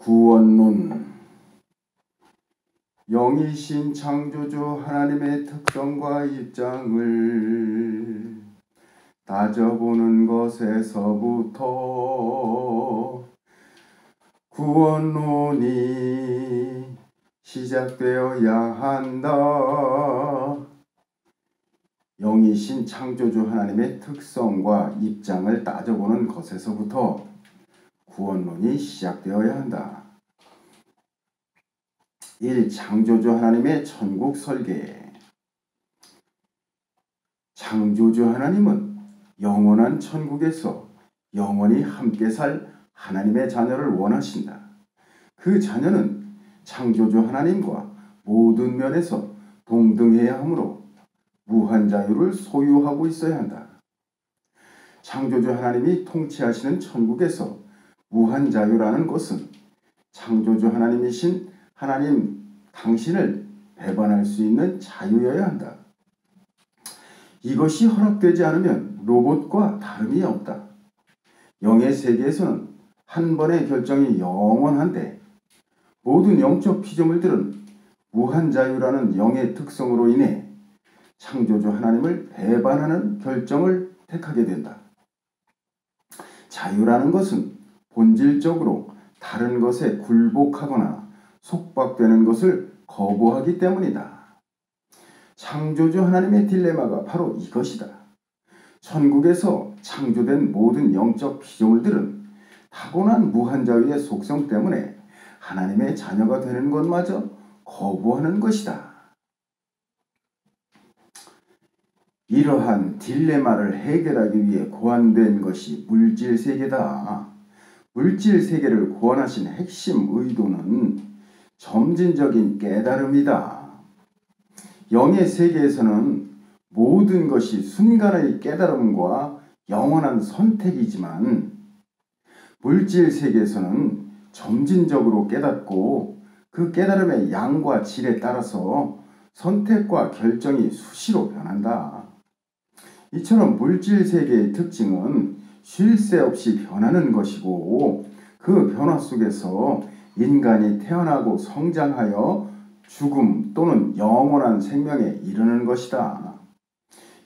구원론. 영이신 창조주 하나님의 특성과 입장을 따져보는 것에서부터 구원론이 시작되어야 한다. 영이신 창조주 하나님의 특성과 입장을 따져보는 것에서부터 구원론이 시작되어야 한다. 1. 창조주 하나님의 천국 설계. 창조주 하나님은 영원한 천국에서 영원히 함께 살 하나님의 자녀를 원하신다. 그 자녀는 창조주 하나님과 모든 면에서 동등해야 하므로 무한 자유를 소유하고 있어야 한다. 창조주 하나님이 통치하시는 천국에서 무한 자유라는 것은 창조주 하나님이신 하나님 당신을 배반할 수 있는 자유여야 한다. 이것이 허락되지 않으면 로봇과 다름이 없다. 영의 세계에서는 한 번의 결정이 영원한데 모든 영적 피조물들은 무한 자유라는 영의 특성으로 인해 창조주 하나님을 배반하는 결정을 택하게 된다. 자유라는 것은 본질적으로 다른 것에 굴복하거나 속박되는 것을 거부하기 때문이다. 창조주 하나님의 딜레마가 바로 이것이다. 천국에서 창조된 모든 영적 피조물들은 타고난 무한자유의 속성 때문에 하나님의 자녀가 되는 것마저 거부하는 것이다. 이러한 딜레마를 해결하기 위해 고안된 것이 물질세계다. 물질세계를 고안하신 핵심 의도는 점진적인 깨달음이다. 영의 세계에서는 모든 것이 순간의 깨달음과 영원한 선택이지만 물질세계에서는 점진적으로 깨닫고 그 깨달음의 양과 질에 따라서 선택과 결정이 수시로 변한다. 이처럼 물질세계의 특징은 쉴 새 없이 변하는 것이고 그 변화 속에서 인간이 태어나고 성장하여 죽음 또는 영원한 생명에 이르는 것이다.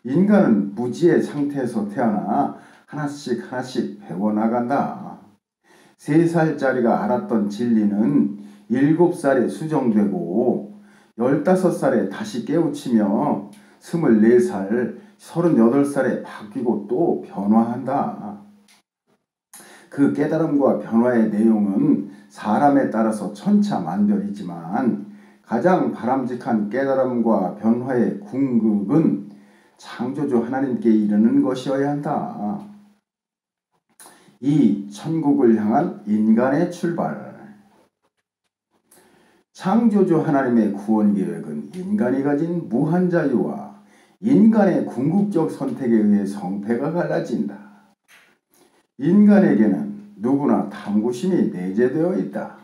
인간은 무지의 상태에서 태어나 하나씩 배워나간다. 3살짜리가 알았던 진리는 7살에 수정되고 15살에 다시 깨우치며 24살, 38살에 바뀌고 또 변화한다. 그 깨달음과 변화의 내용은 사람에 따라서 천차만별이지만 가장 바람직한 깨달음과 변화의 궁극은 창조주 하나님께 이르는 것이어야 한다. 이 천국을 향한 인간의 출발. 창조주 하나님의 구원 계획은 인간이 가진 무한 자유와 인간의 궁극적 선택에 의해 성패가 갈라진다. 인간에게는 누구나 탐구심이 내재되어 있다.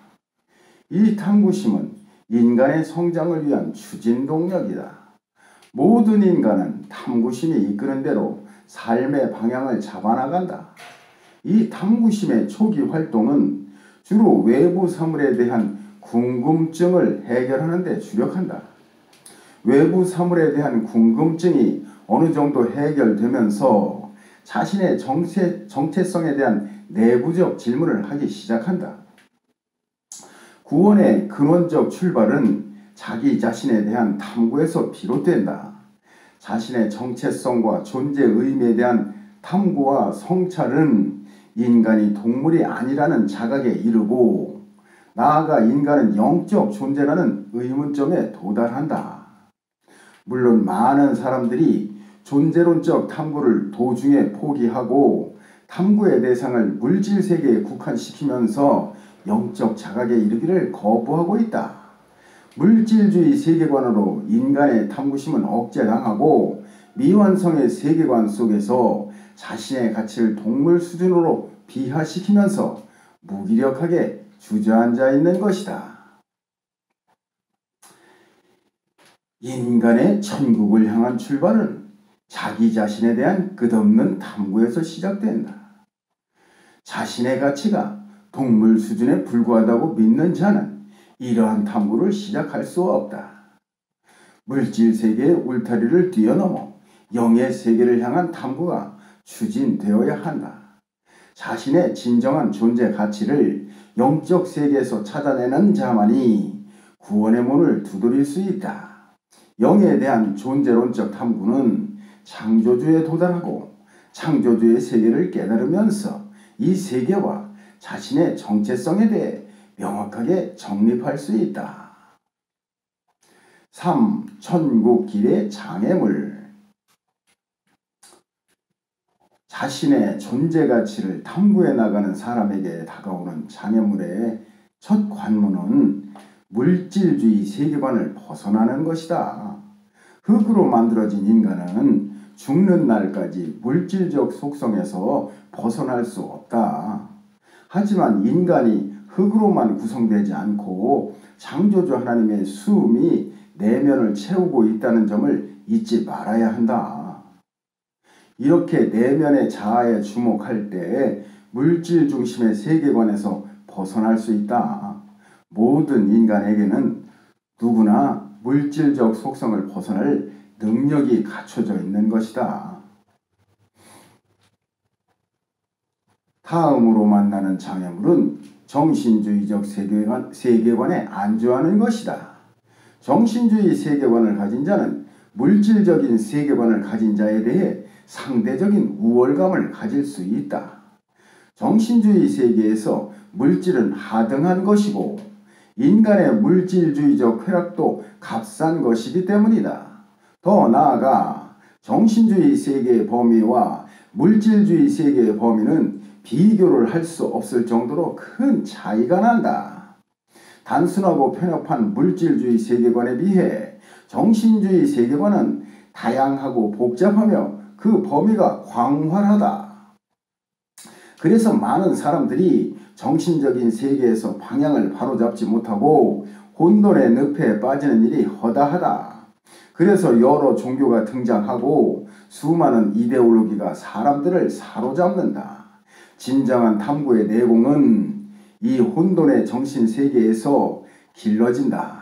이 탐구심은 인간의 성장을 위한 추진동력이다. 모든 인간은 탐구심이 이끄는 대로 삶의 방향을 잡아나간다. 이 탐구심의 초기 활동은 주로 외부 사물에 대한 궁금증을 해결하는 데 주력한다. 외부 사물에 대한 궁금증이 어느 정도 해결되면서 자신의 정체성에 대한 내부적 질문을 하기 시작한다. 구원의 근원적 출발은 자기 자신에 대한 탐구에서 비롯된다. 자신의 정체성과 존재 의미에 대한 탐구와 성찰은 인간이 동물이 아니라는 자각에 이르고 나아가 인간은 영적 존재라는 의문점에 도달한다. 물론 많은 사람들이 존재론적 탐구를 도중에 포기하고 탐구의 대상을 물질세계에 국한시키면서 영적 자각에 이르기를 거부하고 있다. 물질주의 세계관으로 인간의 탐구심은 억제당하고 미완성의 세계관 속에서 자신의 가치를 동물 수준으로 비하시키면서 무기력하게 주저앉아 있는 것이다. 인간의 천국을 향한 출발은 자기 자신에 대한 끝없는 탐구에서 시작된다. 자신의 가치가 동물 수준에 불과하다고 믿는 자는 이러한 탐구를 시작할 수 없다. 물질 세계의 울타리를 뛰어넘어 영의 세계를 향한 탐구가 추진되어야 한다. 자신의 진정한 존재 가치를 영적 세계에서 찾아내는 자만이 구원의 문을 두드릴 수 있다. 영에 대한 존재론적 탐구는 창조주에 도달하고 창조주의 세계를 깨달으면서 이 세계와 자신의 정체성에 대해 명확하게 정립할 수 있다. 3. 천국길의 장애물. 자신의 존재 가치를 탐구해 나가는 사람에게 다가오는 장애물의 첫 관문은 물질주의 세계관을 벗어나는 것이다. 흙으로 만들어진 인간은 죽는 날까지 물질적 속성에서 벗어날 수 없다. 하지만 인간이 흙으로만 구성되지 않고 창조주 하나님의 숨이 내면을 채우고 있다는 점을 잊지 말아야 한다. 이렇게 내면의 자아에 주목할 때 물질 중심의 세계관에서 벗어날 수 있다. 모든 인간에게는 누구나 물질적 속성을 벗어날 능력이 갖춰져 있는 것이다. 다음으로 만나는 장애물은 정신주의적 세계관에 안주하는 것이다. 정신주의 세계관을 가진 자는 물질적인 세계관을 가진 자에 대해 상대적인 우월감을 가질 수 있다. 정신주의 세계에서 물질은 하등한 것이고 인간의 물질주의적 쾌락도 값싼 것이기 때문이다. 더 나아가 정신주의 세계의 범위와 물질주의 세계의 범위는 비교를 할 수 없을 정도로 큰 차이가 난다. 단순하고 편협한 물질주의 세계관에 비해 정신주의 세계관은 다양하고 복잡하며 그 범위가 광활하다. 그래서 많은 사람들이 정신적인 세계에서 방향을 바로잡지 못하고 혼돈의 늪에 빠지는 일이 허다하다. 그래서 여러 종교가 등장하고 수많은 이데올로기가 사람들을 사로잡는다. 진정한 탐구의 내공은 이 혼돈의 정신세계에서 길러진다.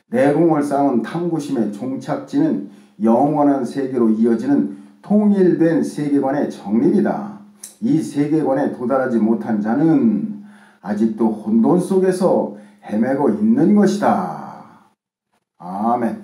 내공을 쌓은 탐구심의 종착지는 영원한 세계로 이어지는 통일된 세계관의 정립이다. 이 세계관에 도달하지 못한 자는 아직도 혼돈 속에서 헤매고 있는 것이다. 아멘.